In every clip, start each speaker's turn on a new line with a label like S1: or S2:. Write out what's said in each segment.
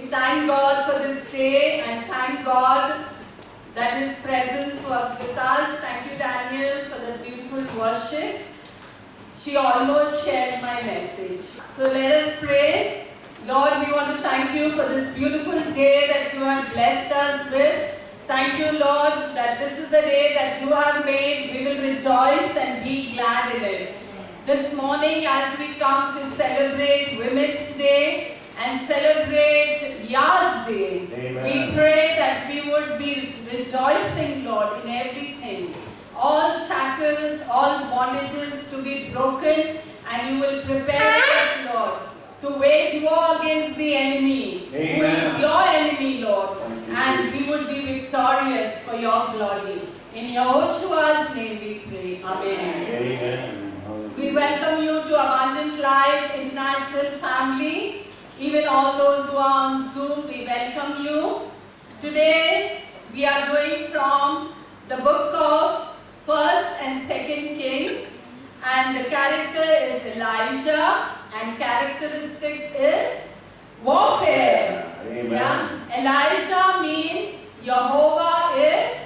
S1: thank God for this day and thank God that His presence was with us. Thank you, Daniel, for the beautiful worship. She almost shared my message. So let us pray. Lord, we want to thank you for this beautiful day that you have blessed us with. Thank you, Lord, that this is the day that you have made. We will rejoice and be glad in it. This morning, as we come to celebrate Women's Day and celebrate Yah's Day,
S2: Amen.
S1: we pray that we would be rejoicing, Lord, in everything. All shackles, all bondages to be broken, and you will prepare us, Lord, to wage war against the enemy, who is your enemy, Lord, and we would be victorious for your glory. In Yahushua's name we pray. Amen.
S2: Amen.
S1: We welcome you to Abundant Life International family. Even all those who are on Zoom, we welcome you. Today, we are going from the book of 1st and 2nd Kings, and the character is Elijah, and characteristic is warfare.
S2: Amen.
S1: Yeah? Elijah means Jehovah is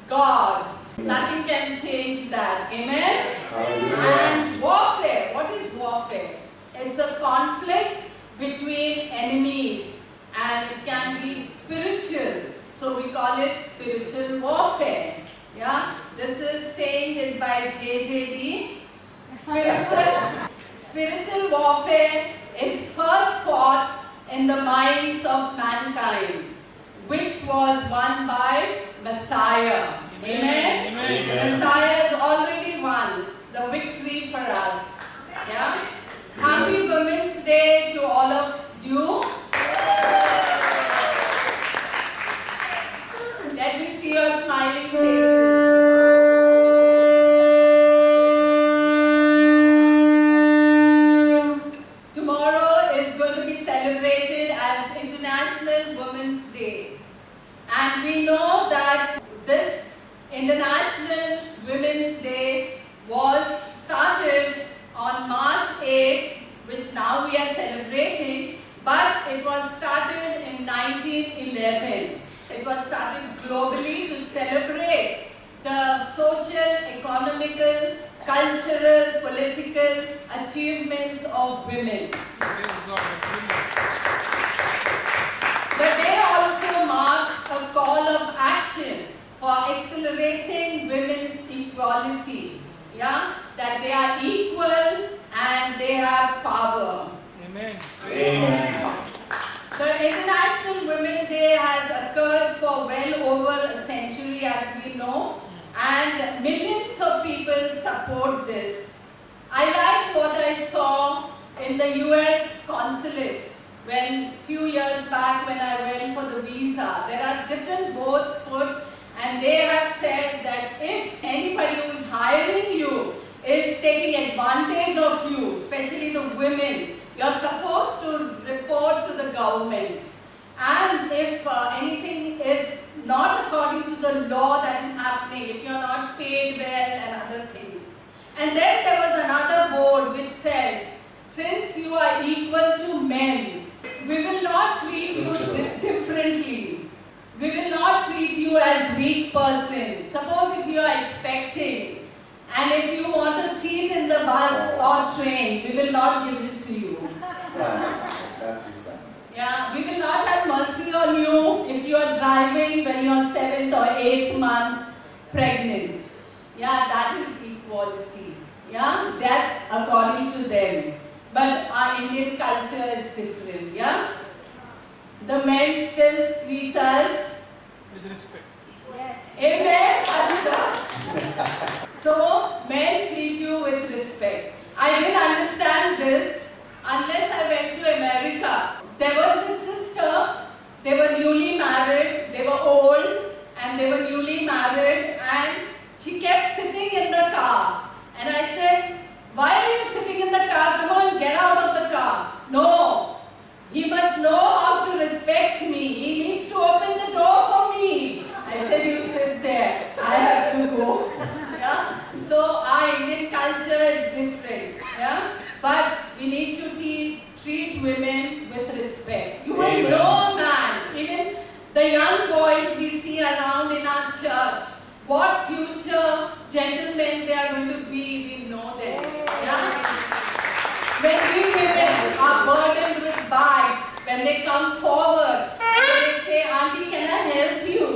S1: God. Nothing can change that. Amen?
S2: Hallelujah.
S1: And warfare. What is warfare? It's a conflict between enemies, and it can be spiritual. So we call it spiritual warfare. Yeah? This is saying is by JJD. Spiritual warfare is first fought in the minds of mankind, which was won by Messiah. Amen?
S2: Amen.
S1: Messiah has already won the victory for us. Yeah? Happy Women's Day to all of you. Let me see your smiling faces. Tomorrow is going to be celebrated as International Women's Day. And we know that this International Women's Day was started on March 8th, which now we are celebrating, but it was started in 1911. It was started globally to celebrate the social, economical, cultural, political achievements of women. The day also marks a call of action for accelerating women's equality. Yeah? That they are equal and they have power.
S3: Amen.
S2: Amen.
S1: The International Women's Day has occurred for well over a century, as we know, and millions of people support this. I like what I saw in the US consulate when few years back when I went for the visa. There are different boards put, and they have said that if anybody who is hiring you is taking advantage of you, especially the women, you're supposed to report to the government. And if anything is not according to the law that is happening, if you're not paid well and other things. And then there was another board which says, since you are equal to men, we will not treat you differently. We will not treat you as weak person. Suppose if you are expecting, and if you want a seat in the bus or train, we will not give it to you.
S2: That's it.
S1: Yeah, we will not have mercy on you if you are driving when you are 7th or 8th month pregnant. Yeah, that is equality. Yeah, that according to them. But our Indian culture is different. Yeah, the men still treat us
S3: With respect.
S1: Amen, Pastor. So, men treat you with respect. I didn't understand this unless I went to America. There was this sister, they were newly married, they were old, and they were newly married, and she kept sitting in the car. And I said, why are you sitting in the car? Come on, get out of the car. No, he must know how to respect me. He needs to open the door for me. I said, you sit there. I have to go. Yeah? So our Indian culture is different. Yeah? But we need to treat women with respect. You will
S2: Amen.
S1: know man gentlemen they are going to be, we know them. Yeah? When we women are burdened with bags, when they come forward and they say, Auntie, can I help you?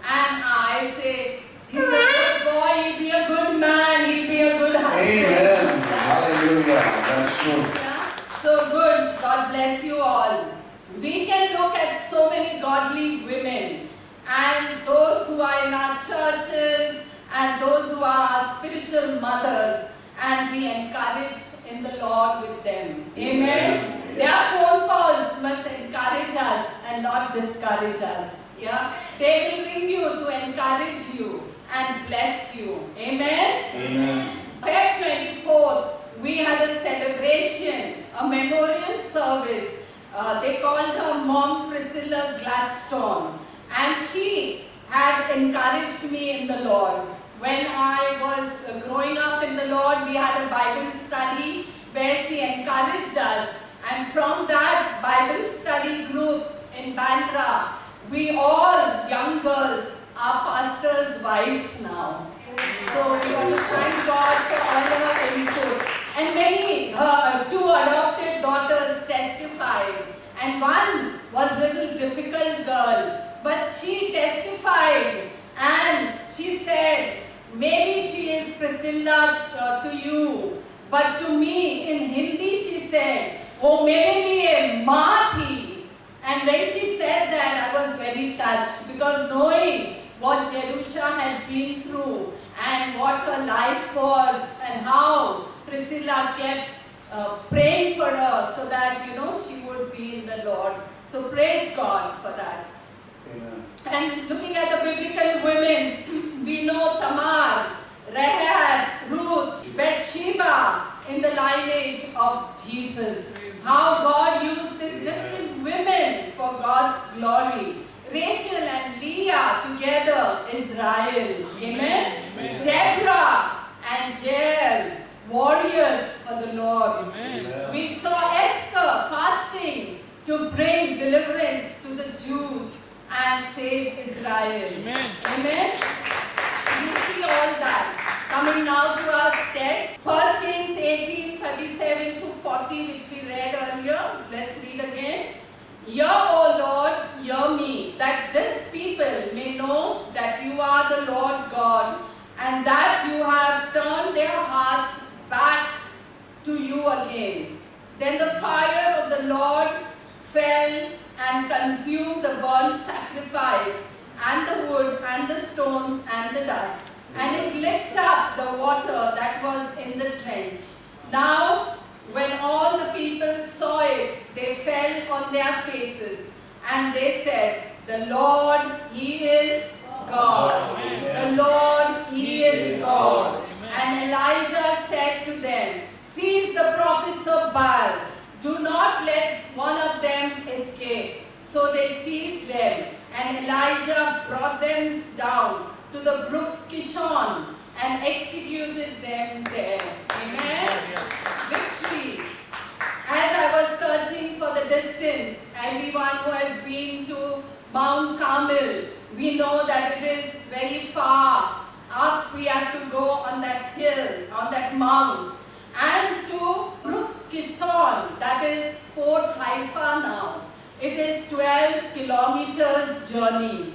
S1: And I say, he's a good boy, he'll be a good man, he'll be a good husband.
S2: Amen. Hallelujah. That's true.
S1: Yeah? So good. God bless you all. We can look at so many godly women and those who are in our churches and those who are our spiritual mothers and be encouraged in the Lord with them. Amen. Their phone calls must encourage us and not discourage us. Yeah? They will bring you to encourage you and bless you. Amen.
S2: Amen.
S1: February 24th, we had a celebration, a memorial service. They called her Mom Priscilla Gladstone. And she had encouraged me in the Lord. When I was growing up in the Lord, we had a Bible study where she encouraged us. And from that Bible study group in Bandra, we all, young girls, are pastors' wives now. So we want to thank God for all her input. And many, two adopted daughters testified. And one was a little difficult girl, but she testified and she said, maybe she is Priscilla to you, but to me in Hindi she said, oh mere liye maa thi. And when she said that, I was very touched because knowing what Jerusha had been through and what her life was and how Priscilla kept praying for her so that, she would be in the Lord. So praise God for that.
S2: Amen.
S1: And looking at the biblical women, we know Tamar, Rahab, Ruth, Bathsheba in the lineage of Jesus. How God used these different women for God's glory. Rachel and Leah together, Israel. Amen?
S3: Amen.
S1: Deborah and Jael, warriors for the Lord.
S2: Amen.
S1: We saw Esther fasting to bring deliverance to the Jews and save Israel.
S3: Amen.
S1: Amen. We see all that. Coming now to our text, 1 Kings 18:37 to 40, which we read earlier. Let's read again. Hear, O Lord, hear me, that this people may know that you are the Lord God, and that you have turned their hearts back to you again. Then the fire of the Lord fell and consumed the burnt sacrifice, and the wood, and the stones, and the dust. And it licked up the water that was in the trench. Now, when all the people saw it, they fell on their faces, and they said, the Lord, He is God.
S2: Amen.
S1: The Lord, He is God.
S3: Amen.
S1: And Elijah said to them, seize the prophets of Baal. Do not let one of them escape. So they seized them, and Elijah brought them down to the brook Kishon and executed them there. Amen. Victory. As I was searching for the distance, everyone who has been to Mount Carmel, we know that it is very far up. We have to go on that hill, on that mount. And to Brook Kishon, that is Port Haifa now. It is 12 kilometers journey.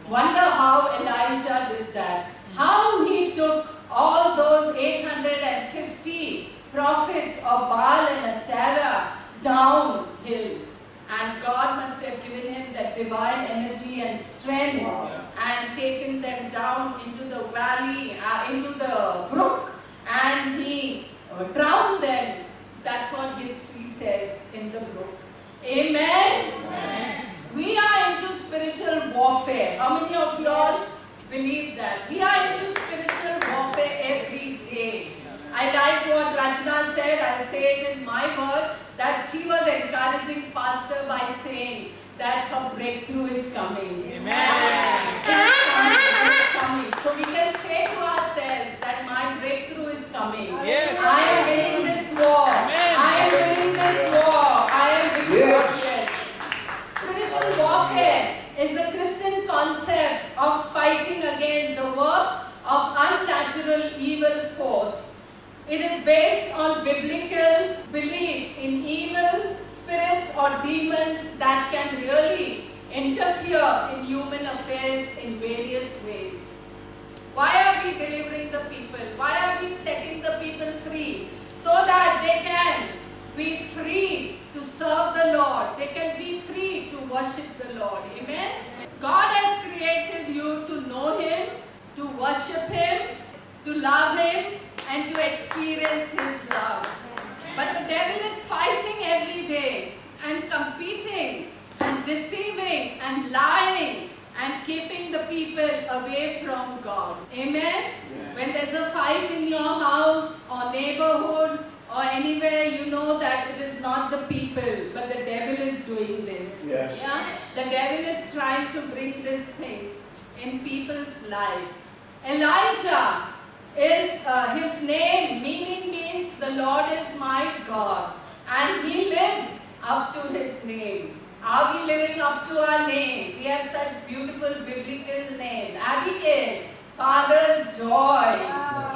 S1: Wonder how Elijah did that. How he took all those 850 prophets of Baal and Asherah downhill. And God must have given him that divine energy and strength and taken them down into the valley, into the brook, and he drowned them. That's what history says in the brook. Amen?
S3: Amen.
S1: We are into spiritual warfare. How many of you all believe that? We are into spiritual warfare every day. I like what Rachna said. I'll say it in my word, that she was encouraging Pastor by saying that her breakthrough is coming.
S3: Amen.
S1: It's coming. So we can say to ourselves that my breakthrough is coming.
S3: Yes.
S1: I am winning this war.
S3: Amen.
S1: I am winning this war. I am victorious.
S2: Yes.
S1: Spiritual warfare is the Christian concept of fighting against the work of unnatural love Him and to experience His love. But the devil is fighting every day and competing and deceiving and lying and keeping the people away from God. Amen? When there's a fight in your house or neighborhood or anywhere, you know that it is not the people, but the devil is doing this.
S2: Yes.
S1: Yeah? The devil is trying to bring these things in people's life. Elijah is his name, meaning means the Lord is my God. And he lived up to his name. Are we living up to our name? We have such beautiful biblical name. Abigail, Father's joy.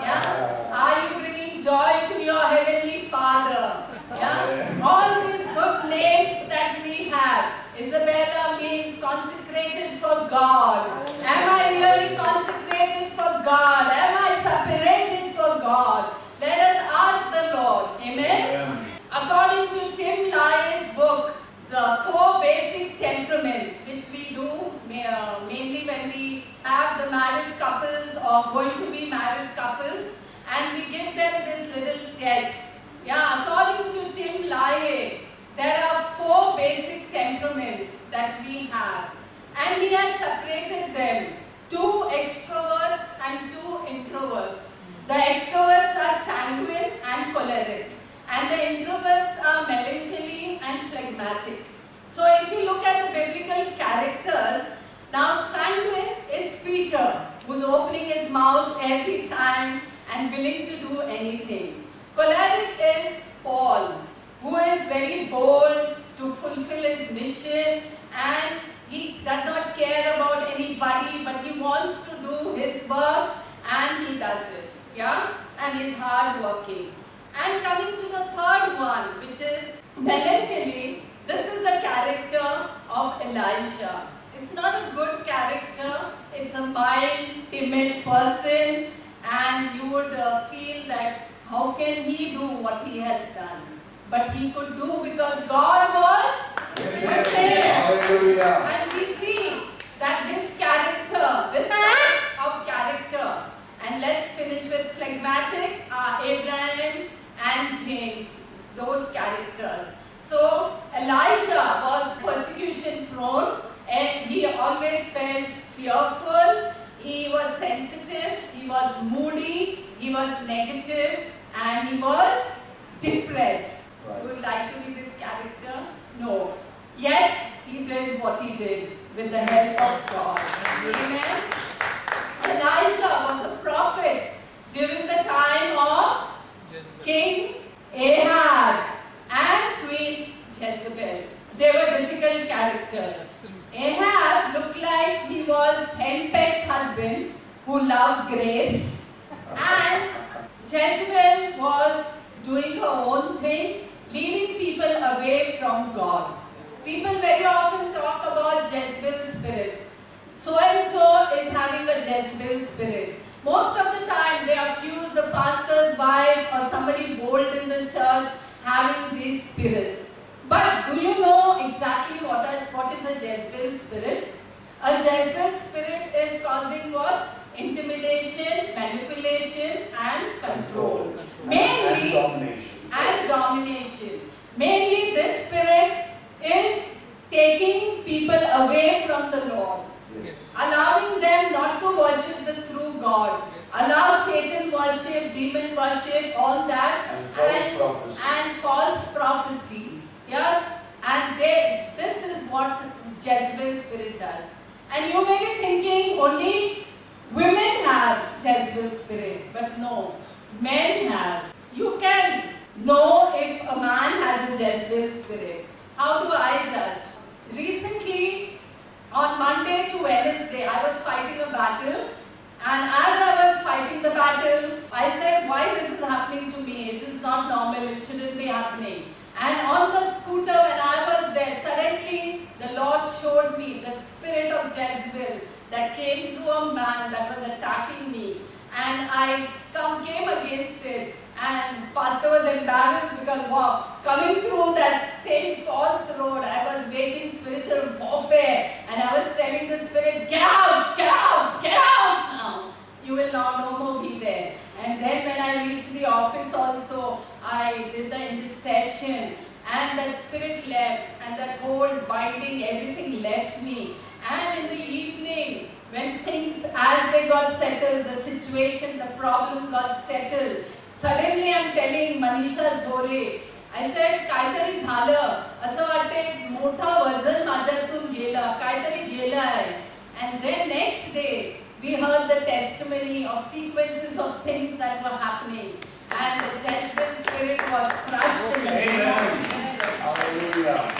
S1: Yeah? Are you bringing joy to your heavenly Father? Yeah? All these good names that we have. Isabella means consecrated for God. Am I really consecrated for God? Am I separated for God? Let us ask the Lord. Amen? According to Tim LaHaye's book, the 4 basic temperaments which we do mainly when we have the married couples or going to be married couples, and we give them this little test. Yeah, according to Tim LaHaye, there are 4 basic temperaments that we have, and he has separated them: 2 extroverts and 2 introverts. The extroverts are sanguine and choleric, and the introverts are melancholy and phlegmatic. So if you look at the biblical characters, now sanguine is Peter, who's opening his mouth every time and willing to do anything. Choleric is Paul, who is very bold to fulfill his mission, and he does not care about anybody, but he wants to do his work and he does it. Yeah? And he's hard working. And coming to the third one, which is melancholy, this is the character of Elisha. It's not a good character, it's a mild, timid person, and you would feel that how can he do what he has done? But he could do because God was with him.
S2: Hallelujah.
S1: And we see that his character, this type of character, and let's finish with phlegmatic, Abraham and James, those characters. So Elisha was persecution prone and he always felt fearful, he was sensitive, he was moody, he was negative, and he was depressed.
S2: Right.
S1: Would like to be this character? No. Yet he did what he did with the help of God. Amen. Elisha was a prophet during the time of King Ahab and Queen Jezebel. They were difficult characters. Ahab looked like he was henpecked husband who loved grapes, and Jezebel was doing her own thing, leading people away from God. People very often talk about Jezebel's spirit. So and so is having a Jezebel spirit. Most of the time they accuse the pastor's wife or somebody bold in the church having these spirits. But do you know exactly what is a Jezebel spirit? A Jezebel spirit is causing what? Intimidation, manipulation and control. Mainly, and domination. Mainly this spirit is taking people away from the Lord.
S2: Yes.
S1: Allowing them not to worship the true God. Allow Satan worship, demon worship, all that.
S2: And false prophecy.
S1: And false prophecy. Yeah? And this is what Jezebel spirit does. And you may be thinking only women have Jezebel spirit. But no, men have. You can know if a man has a Jezebel spirit. How do I judge? Recently, on Monday to Wednesday, I was fighting a battle, and as I was fighting the battle, I said, why this is happening to me? It is not normal, it shouldn't be happening. And on the scooter, when I was there, suddenly the Lord showed me the spirit of Jezebel that came through a man that was attacking me. And I came against it. And Pastor was embarrassed because coming through that St. Paul's Road, I was waging spiritual warfare, and I was telling the spirit, get out, get out, get out now. You will now no more be there. And then when I reached the office also, I did the intercession, and that spirit left, and that whole binding, everything left me. And in the evening, when things, as they got settled, the situation, the problem got settled, suddenly I'm telling Manisha Zore, I said, काहीतरी झालं, असं वाटते मोठा वजन माझ्यातून गेला, काहीतरी गेलं आहे. And then next day, we heard the testimony of sequences of things that were happening, and the Jezebel spirit was crushed in the name of Jesus.
S2: Hallelujah.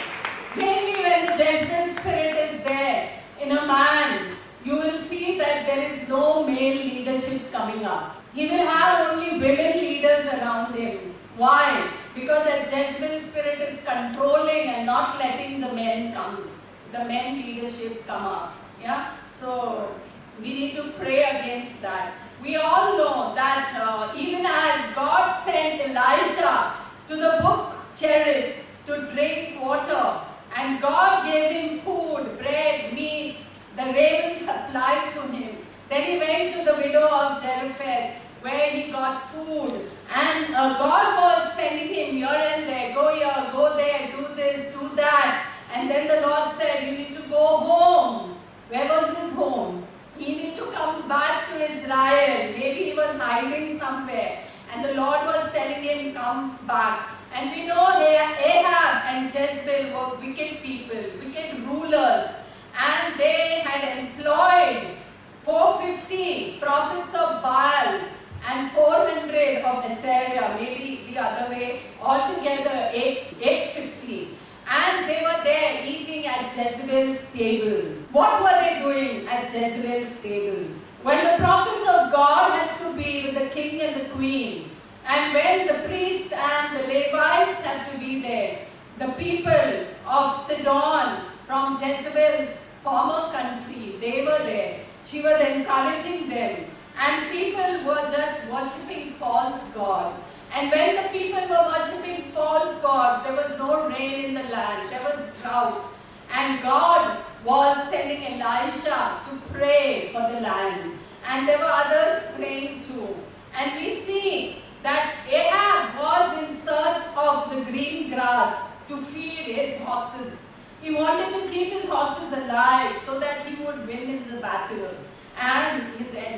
S1: Mainly when the Jezebel spirit is there in a man, you will see that there is no male leadership coming up. He will have only women leaders around him. Why? Because the Jezebel spirit is controlling and not letting the men come, the men leadership come up. Yeah? So we need to pray against that. We all know that even as God sent Elijah to the brook Cherith to drink water, and God gave him food, bread, meat, the ravens supplied to him. Then he went to the widow of Zarephath, where he got food. And God was sending him here and there, go here, go there, do this, do that. And then the Lord said, you need to go home. Where was his home? He needed to come back to Israel. Maybe he was hiding somewhere. And the Lord was telling him, come back. And we know Ahab and Jezebel were wicked people, wicked rulers. And they had employed 450 prophets of Baal and 400 of Assyria, maybe the other way, altogether 850. And they were there eating at Jezebel's table. What were they doing at Jezebel's table? When the prophet of God has to be with the king and the queen, and when the priests and the Levites have to be there, the people of Sidon from Jezebel's former country, they were there. She was encouraging them. And people were just worshipping false god. And when the people were worshipping false god, there was no rain in the land. There was drought. And God was sending Elisha to pray for the land. And there were others praying too. And we see that Ahab was in search of the green grass to feed his horses. He wanted to keep his horses alive so that he would win in the battle. And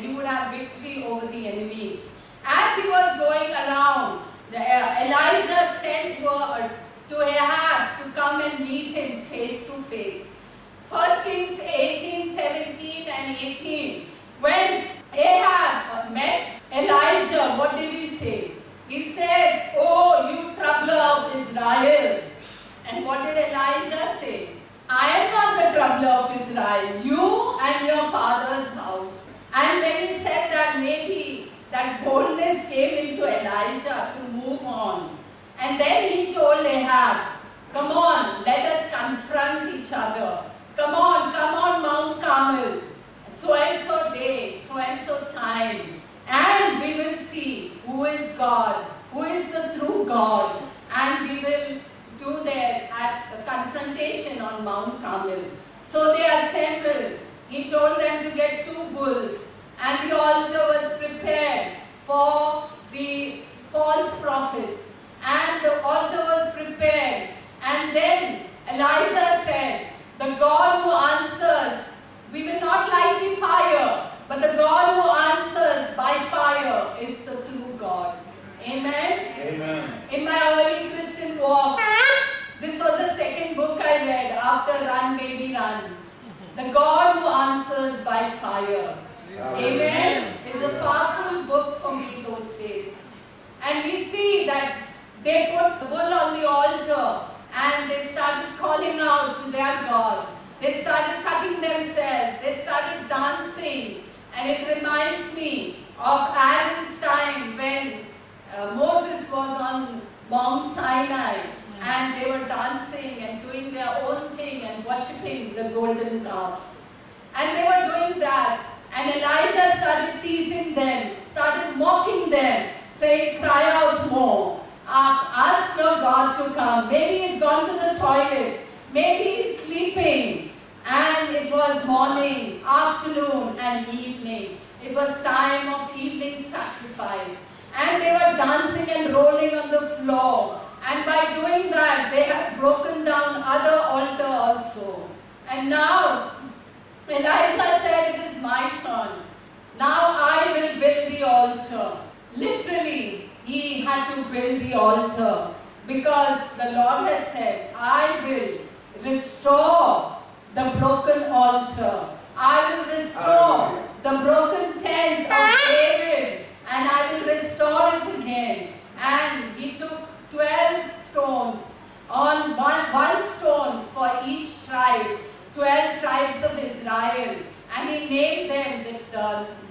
S1: he would have victory over the enemies. As he was going around, Elijah sent word to Ahab to come and meet him face to face. 1 Kings 18, 17 and 18. When Ahab met Elijah, what did he say? He says, oh, you troubler of Israel. And what did Elijah say? I am not the troubler of Israel, you and your father's house. And when he said that, maybe that boldness came into Elisha to move on. And then he told Ahab, come on, let us confront each other. Come on Mount Carmel. So and so day, so and so time. And we will see who is God, who is the true God. And we will do there at a confrontation on Mount Carmel. So they assembled. He told them to get 2 bulls, and the altar was prepared for the false prophets, and the altar was prepared. And then Elijah said, the God who answers, we will not light the fire, but the God who answers by fire is the true God. Amen?
S2: Amen.
S1: In my early Christian walk, this was the second book I read after Run Baby Run. The God who answers by fire. Amen. It's a powerful book for me those days. And we see that they put the bull on the altar and they started calling out to their God. They started cutting themselves. They started dancing. And it reminds me of Aaron's time when Moses was on Mount Sinai. And they were dancing and doing their own thing and worshipping the golden calf. And they were doing that. And Elijah started teasing them, started mocking them, saying, cry out more. Ask your God to come. Maybe he's gone to the toilet. Maybe he's sleeping. And it was morning, afternoon, and evening. It was time of evening sacrifice. And they were dancing and rolling on the floor. And by doing that, they had broken down other altar also. And now, Elijah said, it is my turn. Now I will build the altar. Literally, he had to build the altar. Because the Lord has said, I will restore the broken altar. I will restore the broken tent of David. And I will restore it again. And he took 12 stones, on one stone for each tribe, 12 tribes of Israel. And he named them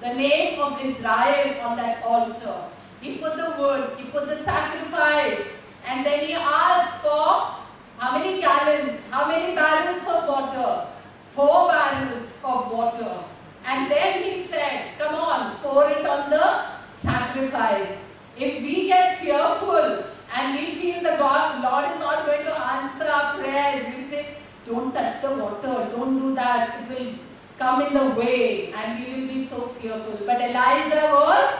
S1: the name of Israel on that altar. He put the wood, he put the sacrifice, and then he asked for how many gallons, how many barrels of water? 4 barrels of water. And then he said, come on, pour it on the sacrifice. If we get fearful and we feel the Lord is not going to answer our prayers, we say, don't touch the water, don't do that, it will come in the way and we will be so fearful. But Elijah was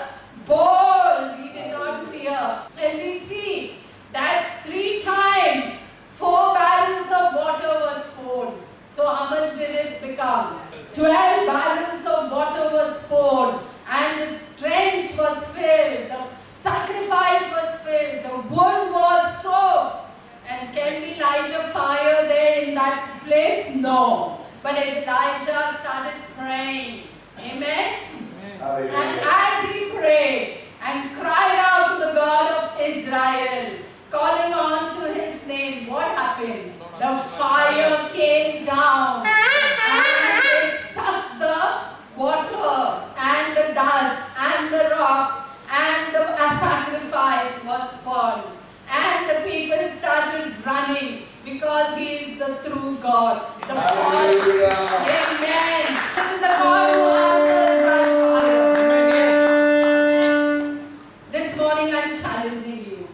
S1: bold, he did not fear. And we see that 3 times 4 barrels of water was poured. So how much did it become? 12 barrels of water was poured and the trench was filled, the sacrifice was filled, the wood was soaked. And can we light a fire there in that place? No. But Elijah started praying. Amen?
S2: Hallelujah.
S1: And as he prayed and cried out to the God of Israel, calling on to his name, what happened? The fire came down and it sucked the water and the dust and the rocks and the sacrifice was burned. And the people started running because he is the true God. The
S2: Hallelujah.
S1: Amen. This is the God who answers by fire. This morning I am challenging you.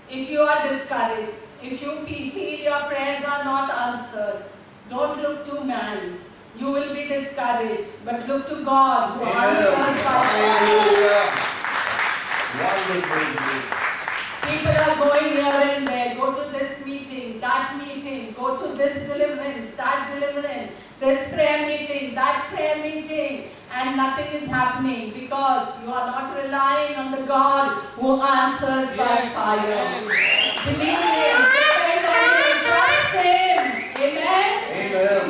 S1: If you are discouraged, if you feel your prayers are not answered, don't look to man. You will be discouraged. But look to God who answers by fire.
S2: Hallelujah. Wonderful Jesus.
S1: People are going here and there, go to this meeting, that meeting, go to this deliverance, that deliverance, this prayer meeting, that prayer meeting, and nothing is happening because you are not relying on the God who answers by fire. Believe Him, depend on Him, trust Him. Amen?
S2: Amen.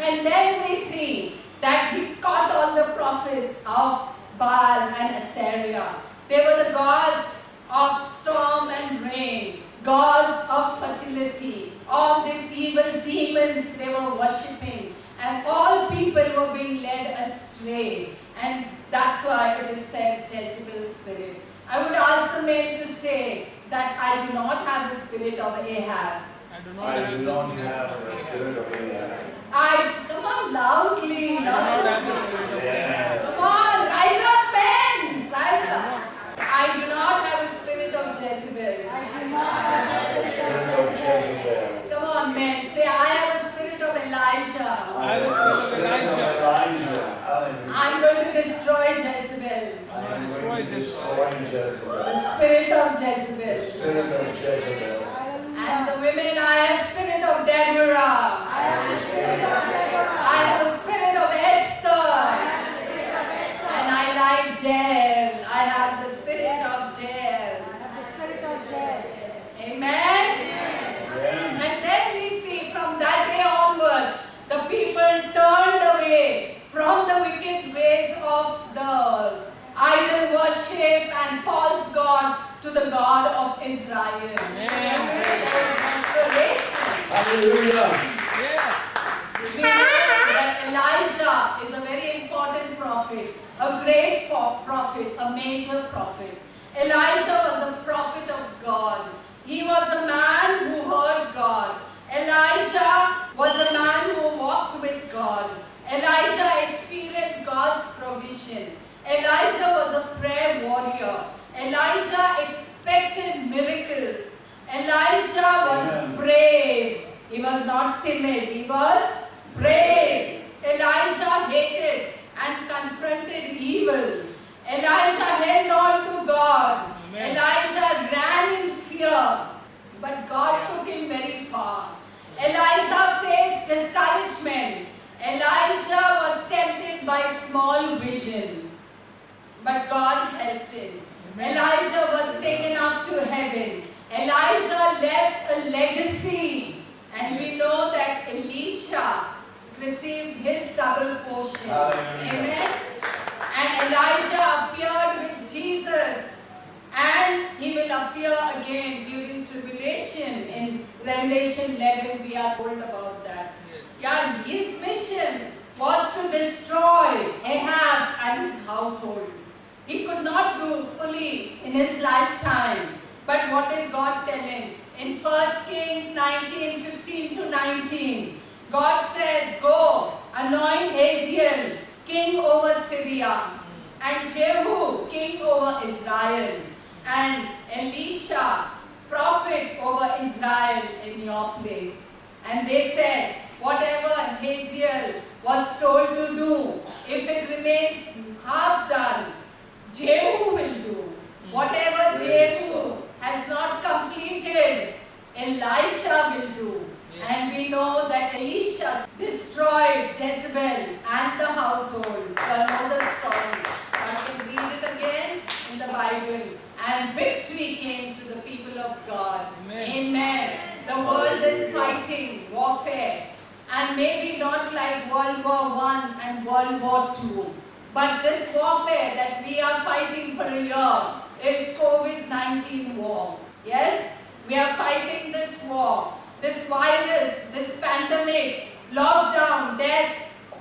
S1: And then we see that He caught all the prophets of Baal and Assyria. They were the gods of storm and rain, gods of fertility. All these evil demons they were worshipping, and all people were being led astray. And that's why it is said Jezebel's spirit. I would ask the men to say that I do not have the spirit of Ahab.
S2: I do not have the spirit of Ahab.
S1: Come on loudly.
S2: Yeah.
S1: Come on, rise up men, rise up. I do not have a spirit of Jezebel.
S2: The spirit of Jezebel.
S1: Come on, men. Say, I have a spirit of Elijah.
S2: I have the spirit of Elijah. Hallelujah.
S1: I'm going to destroy Jezebel.
S2: I am going to destroy Jezebel.
S1: The spirit of
S2: The
S1: Jezebel.
S2: spirit of Jezebel.
S1: And the women, I have spirit of Deborah.
S2: I have the spirit of
S1: I have the spirit of Esther. And I like Jael. I have the spirit of Jael. Amen.
S2: Amen.
S1: And then we see from that day onwards, the people turned away from the wicked ways of the idol worship and false god to the God of Israel.
S2: Hallelujah.
S1: We know that Elijah is a very important prophet, a great prophet, a major prophet. Elijah was a prophet of God. He was a man who heard God. Elijah was a man who walked with God. Elijah experienced God's provision. Elijah was a prayer warrior. Elijah expected miracles. Elijah was brave. He was not timid. He was brave. Elijah hated and confronted evil. Elijah held on to God.
S3: Amen.
S1: Elijah ran in fear, but God took him very far. Elijah faced discouragement. Elijah was tempted by small vision, but God helped him.
S3: Amen.
S1: Elijah was taken up to heaven. Elijah left a legacy, and we know that Elisha received his double portion.
S2: Hallelujah.
S1: Amen. And Elijah appeared with Jesus, and he will appear again during tribulation. In Revelation 11, we are told about that. Yeah, his mission was to destroy Ahab and his household. He could not do fully in his lifetime. But what did God tell him? In 1 Kings 19:15-19, God says, "Go, anoint Hazael king over Syria, and Jehu king over Israel, and Elisha prophet over Israel in your place." And they said, whatever Hazael was told to do, if it remains half done, Jehu will do. Whatever Jehu has not completed, Elisha will do. And we know that Elisha destroyed Jezebel and the household. You all know the story. But we read it again in the Bible. And victory came to the people of God.
S3: Amen.
S1: Amen. The world is fighting warfare. And maybe not like World War I and World War II. But this warfare that we are fighting for a year is COVID-19 war. Yes? We are fighting this war, this virus, this pandemic, lockdown, death,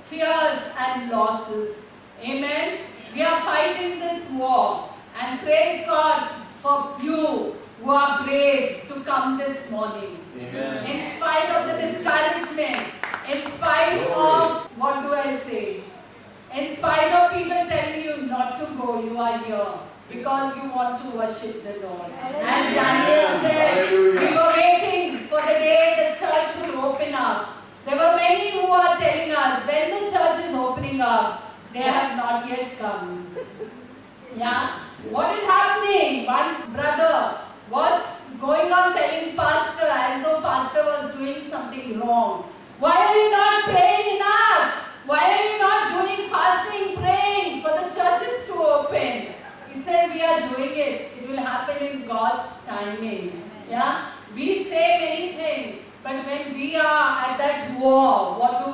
S1: fears and losses. Amen? We are fighting this war. And praise God for you who are brave to come this morning.
S2: Amen.
S1: In spite of the discouragement, in spite of, what do I say? In spite of people telling you not to go, you are here because you want to worship the Lord. As Daniel said, we were waiting for the day the church would open up. There were many who are telling us, when the church is opening up, they have not yet come. Yeah? What is happening? One brother was going on telling pastor as though pastor was doing something wrong. Why are you not praying enough? Why are you not doing fasting, praying for the churches to open? He said, we are doing it. It will happen in God's timing. Yeah? We say many things, but when we are at that war, what do?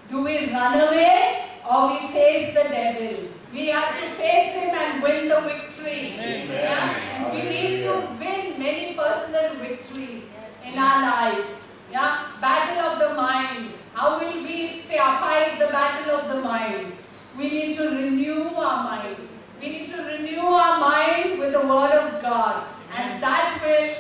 S1: Do we run away or we face the devil? We have to face him and win the victory.
S2: Amen.
S1: Yeah? And we need to win many personal victories in our lives. Yeah? Battle of the mind. How will we fight the battle of the mind? We need to renew our mind. We need to renew our mind with the word of God. And that will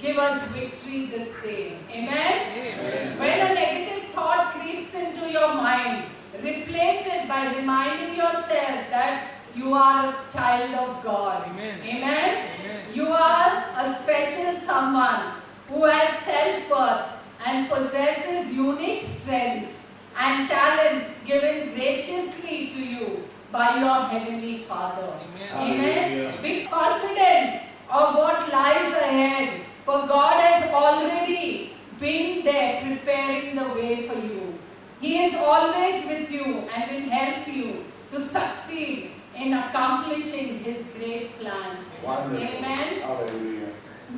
S1: give us victory this day. Amen?
S2: Amen.
S1: When a negative thought creeps into your mind, replace it by reminding yourself that you are a child of God.
S3: Amen.
S1: Amen?
S3: Amen.
S1: You are a special someone who has self-worth and possesses unique strengths and talents given graciously to you by your Heavenly Father.
S3: Amen.
S1: Amen.
S2: Hallelujah.
S1: Be confident of what lies ahead, for God has already been there preparing the way for you. He is always with you and will help you to succeed in accomplishing His great plans.
S2: Wonderful.
S1: Amen.
S2: Hallelujah.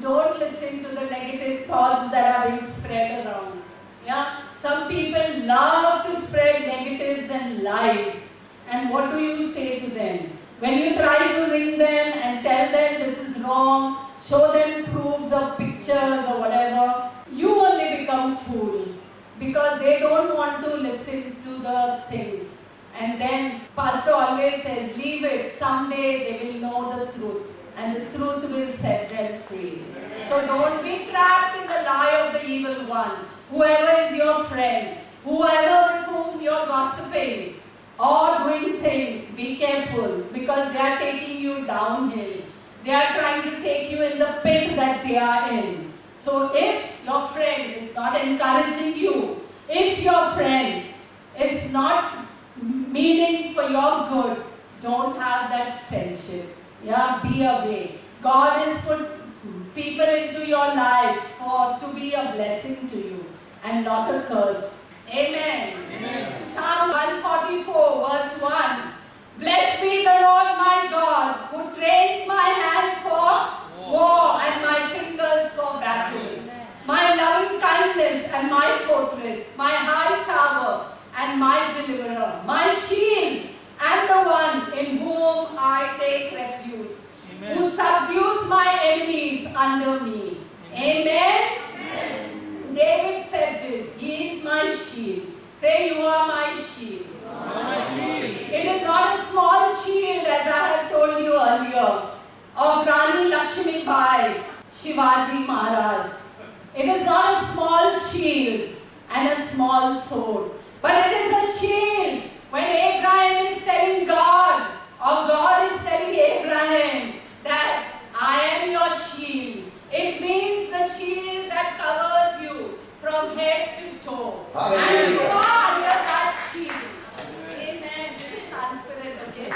S1: Don't listen to the negative thoughts that are being spread around. Yeah? Some people love to spread negatives and lies. And what do you say to them? When you try to ring them and tell them this is wrong, show them proofs of pictures or whatever, you only become fool. Because they don't want to listen to the things. And then pastor always says, leave it. Someday they will know the truth. And the truth will set them free. So don't be trapped in the lie of the evil one. Whoever is your friend, whoever with whom you are gossiping or doing things, be careful because they are taking you downhill. They are trying to take you in the pit that they are in. So if your friend is not encouraging you, if your friend is not meaning for your good, don't have that friendship. Yeah, be away. God has put people into your life to be a blessing to you and not a curse. Amen.
S2: Amen.
S1: Psalm 144 verse 1. Blessed be the Lord my God, who trains my hands for war and my fingers for battle. My loving kindness and my fortress, my high tower and my deliverer, my shield and the one in whom I take refuge, who subdues my enemies under me. Amen. David said this, He is my shield. Say, you are my shield. It is not a small shield, as I have told you earlier, of Rani Lakshmi Bai, Shivaji Maharaj. It is not a small shield and a small sword, but it is a shield. When Abraham is telling God, or God is telling Abraham that I am your shield, it means the shield that covers you from head to toe. And you are under that shield. Amen. Is it transparent? Okay.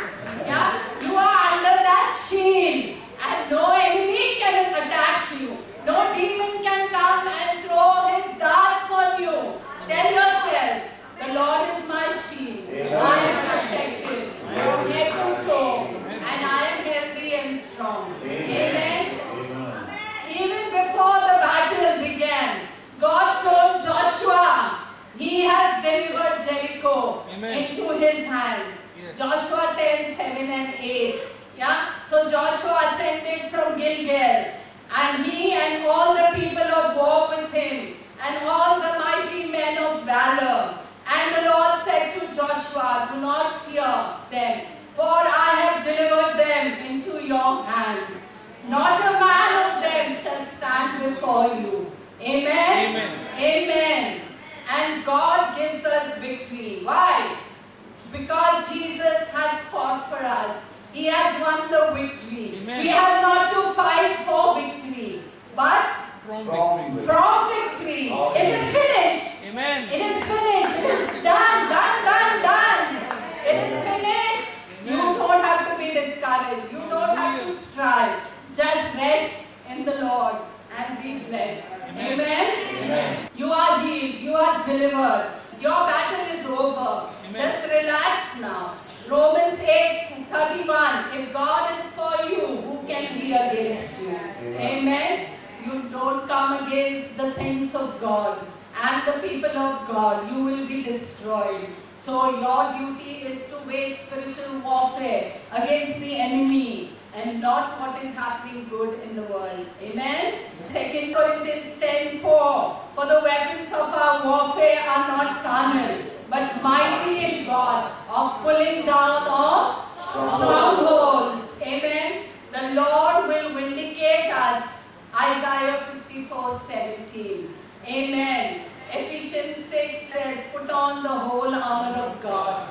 S1: Yeah. You are under that shield, and no enemy can attack you. No demon can come and throw his darts on you. Tell yourself, the Lord is my shield. I am protected from head to toe, and I am healthy and strong. Amen. Even before the battle began, God told Joshua, He has delivered Jericho into his hands. Joshua 10, 7 and 8. Yeah? So Joshua ascended from Gilgal, and he and all the people of war with him, and all the mighty men of valor. And the Lord said to Joshua, do not fear them, for I have delivered them into your hand. Not a man of them shall stand before you. Amen?
S3: Amen.
S1: Amen. And God gives us victory. Why? Because Jesus has fought for us. He has won the victory.
S3: Amen.
S1: We have not to fight for victory, but
S3: From
S2: From
S1: from victory. It is finished.
S3: Amen.
S1: It is finished. It is done, done, done, done. It is finished. You don't have to be discouraged. You don't have to strive. Just rest in the Lord and be blessed.
S3: Amen.
S1: Amen. You are healed. You are delivered. Your battle is over.
S3: Amen.
S1: Just relax now. Romans 8:31. If God is for you, who can be against you? Amen. You don't come against the things of God and the people of God. You will be destroyed. So your duty is to wage spiritual warfare against the enemy and not what is happening good in the world. Amen. 2 Corinthians 10:4. For the weapons of our warfare are not carnal, but mighty in God, of pulling down of strongholds. Amen. The Lord will vindicate us. Isaiah 54:17. Amen. Ephesians 6 says, put on the whole armor of God,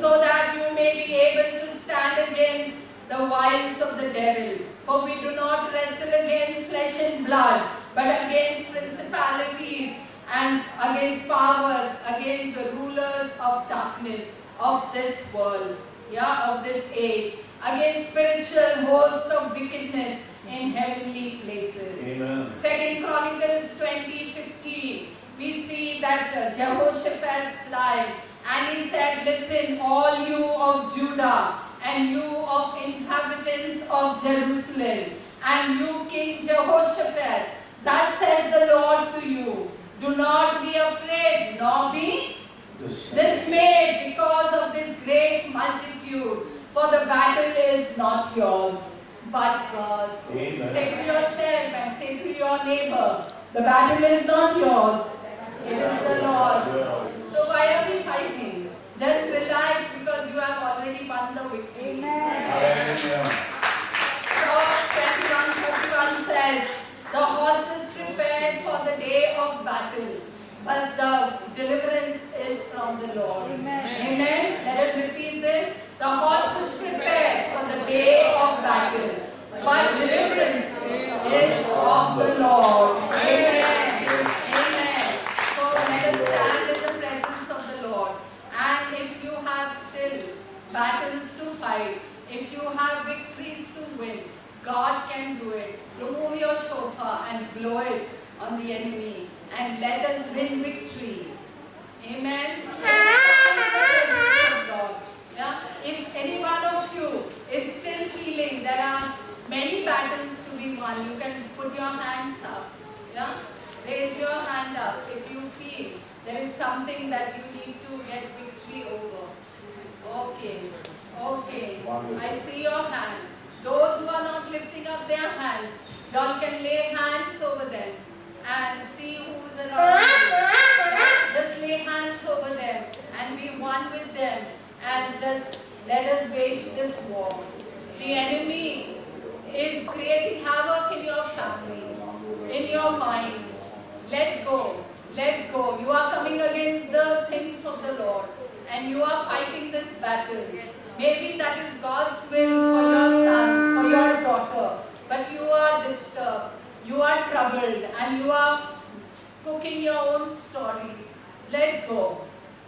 S1: so that you may be able to stand against the wiles of the devil. For we do not wrestle against flesh and blood, but against principalities and against powers, against the rulers of darkness of this world, of this age, against spiritual hosts of wickedness in heavenly places.
S2: Amen.
S1: 2 Chronicles 20:15, we see that Jehoshaphat's life, and he said, listen, all you of Judah, and you of inhabitants of Jerusalem, and you King Jehoshaphat, thus says the Lord to you, do not be afraid, nor be dismayed because of this great multitude, for the battle is not yours, but God's.
S2: Amen.
S1: Say to yourself and say to your neighbor, the battle is not yours, it is the Lord's. So why are we fighting? Just relax because you have already won the victory.
S2: Hallelujah.
S1: Proverbs 21:31 says, the horse is prepared for the day of battle, but the deliverance is from the Lord. Amen. Let us repeat this. The horse is prepared for the day of battle, but deliverance is of the Lord. Amen. Amen. So let us stand in the presence of the Lord. And if you have still can do it. Remove your shofar and blow it on the enemy and let us win victory. Amen. Let us stand in the presence of God. Yeah? If any one of you is still feeling there are many battles to be won, you can put your hands up. Yeah? Raise your hand up if you feel there is something that you need to get victory over. Okay. Okay. I see your hand. Those who are not lifting up their hands, y'all can lay hands over them and see who's around you. Yeah? Just lay hands over them and be one with them and just let us wage this war. The enemy is creating havoc in your family, in your mind. Let go. Let go. You are coming against the things of the Lord and you are fighting this battle. Maybe that is God's will for your son, for your daughter, but you are disturbed, you are troubled, and you are cooking your own stories. Let go.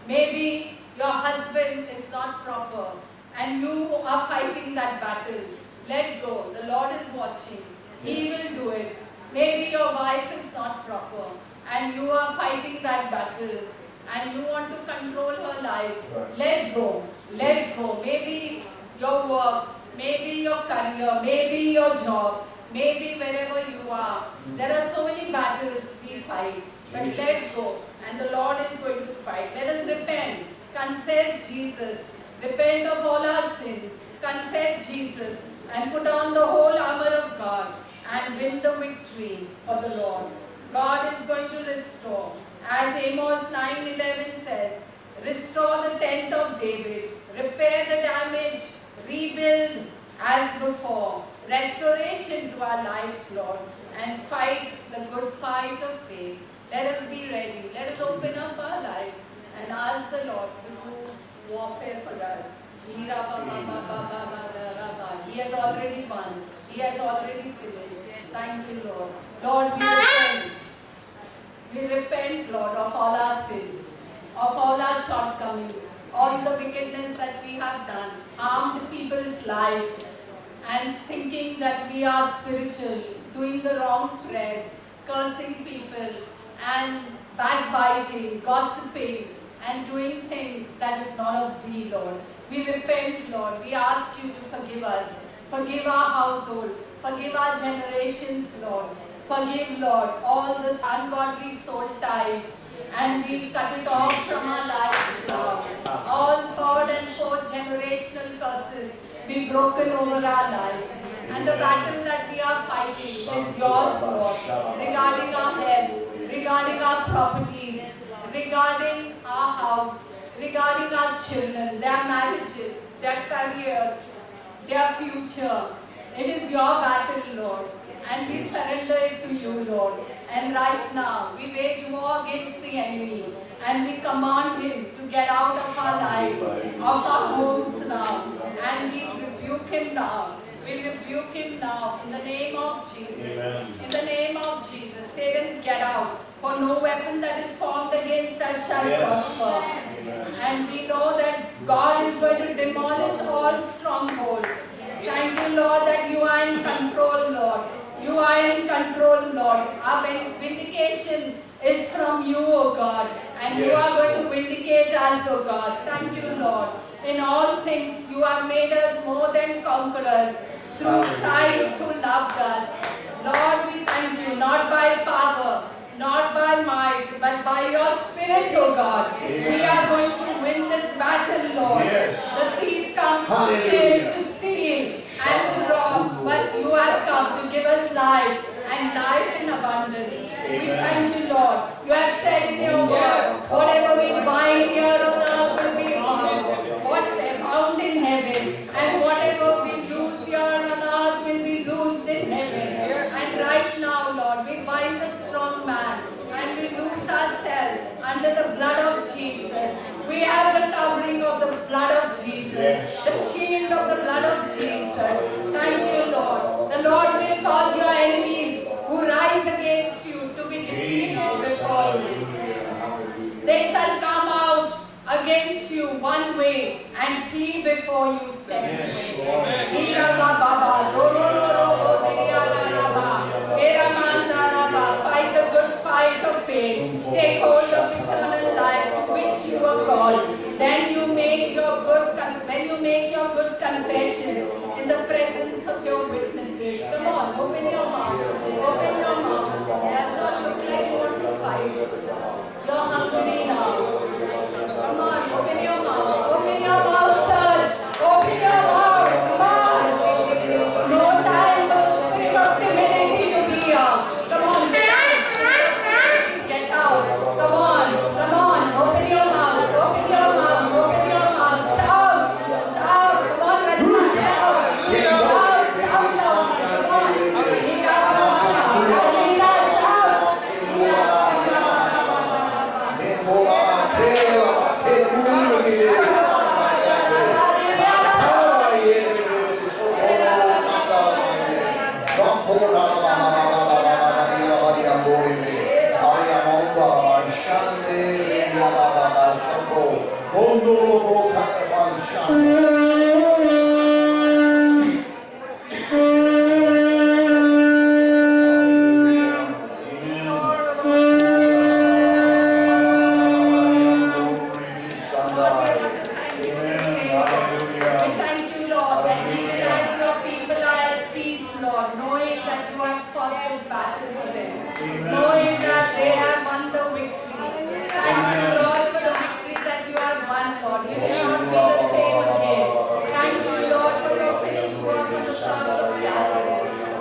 S1: Maybe your husband is not proper, and you are fighting that battle. Let go. The Lord is watching. He will do it. Maybe your wife is not proper, and you are fighting that battle, and you want to control her life. Let go. Let go. Maybe your work, maybe your career, maybe your job, maybe wherever you are. There are so many battles we fight, but let go. And the Lord is going to fight. Let us repent. Confess Jesus. Repent of all our sin. Confess Jesus. And put on the whole armor of God. And win the victory for the Lord. God is going to restore. As Amos 9:11 says, restore the tent of David. Repair the damage, rebuild as before. Restoration to our lives, Lord, and fight the good fight of faith. Let us be ready. Let us open up our lives and ask the Lord to do warfare for us. He has already won. He has already finished. Thank you, Lord. Lord, we repent. We repent, Lord, of all our sins, of all our shortcomings, all the wickedness that we have done, harmed people's lives, and thinking that we are spiritual, doing the wrong prayers, cursing people, and backbiting, gossiping, and doing things that is not of thee, Lord. We repent, Lord. We ask you to forgive us. Forgive our household. Forgive our generations, Lord. Forgive, Lord, all this ungodly soul ties. And we cut it off from our lives, Lord. All third and fourth generational curses be broken over our lives. And the battle that we are fighting is yours, Lord. Regarding our health, regarding our properties, regarding our house, regarding our children, their marriages, their careers, their future. It is your battle, Lord. And we surrender it to you, Lord. And right now, we wage war against the enemy. And we command him to get out of our lives, of our homes now. And we rebuke him now. We rebuke him now in the name of Jesus.
S2: Amen.
S1: In the name of Jesus. Satan, get out. For no weapon that is formed against us shall prosper.
S2: Amen.
S1: And we know that God is going to demolish all strongholds. Thank you, Lord, that you are in control, Lord. You are in control, Lord. Our vindication is from you, O God. And you are going to vindicate us, O God. Thank you, Lord. In all things, you have made us more than conquerors through Christ who loved us. Lord, we thank you, not by power, not by might, but by your Spirit, O God. We are going to win this battle, Lord. The thief comes to kill, to steal, and to rob, but you have come to give us life and life in abundance. We thank you, Lord. You have said in your word, whatever we bind here on earth will be bound, bound in heaven, and whatever we loose here on earth will be loosed in heaven. And right now, Lord, we bind the strong man and we loose ourselves under the blood of Jesus. We have the covering of the blood of Jesus, the shield of the blood of Jesus. Thank you, Lord. The Lord will cause your enemies who rise against you to be defeated before you. They shall come out against you one way and flee before you seven ways. your good confession in the presence of your witnesses. Come on, open your mouth. Open your mouth. Does not look like you want to fight. You're hungry now. Come on, open your mouth. Open your mouth, church. Open your mouth. Come on. No time for the spirit of timidity to be here. Come on, get out. Get out. Come on. Come on. Open your mouth. Open your mouth. Open your mouth. Shout. Shout. Come on, Rachna. Shout. Shout. Shout, Lord. Come on. Rita, shout.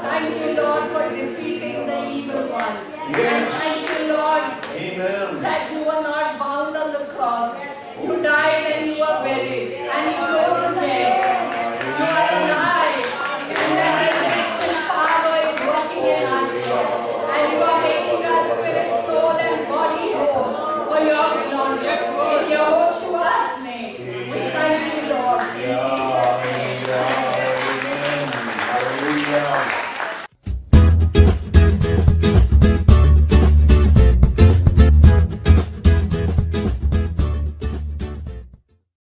S1: Thank you, Lord, for defeating the evil one.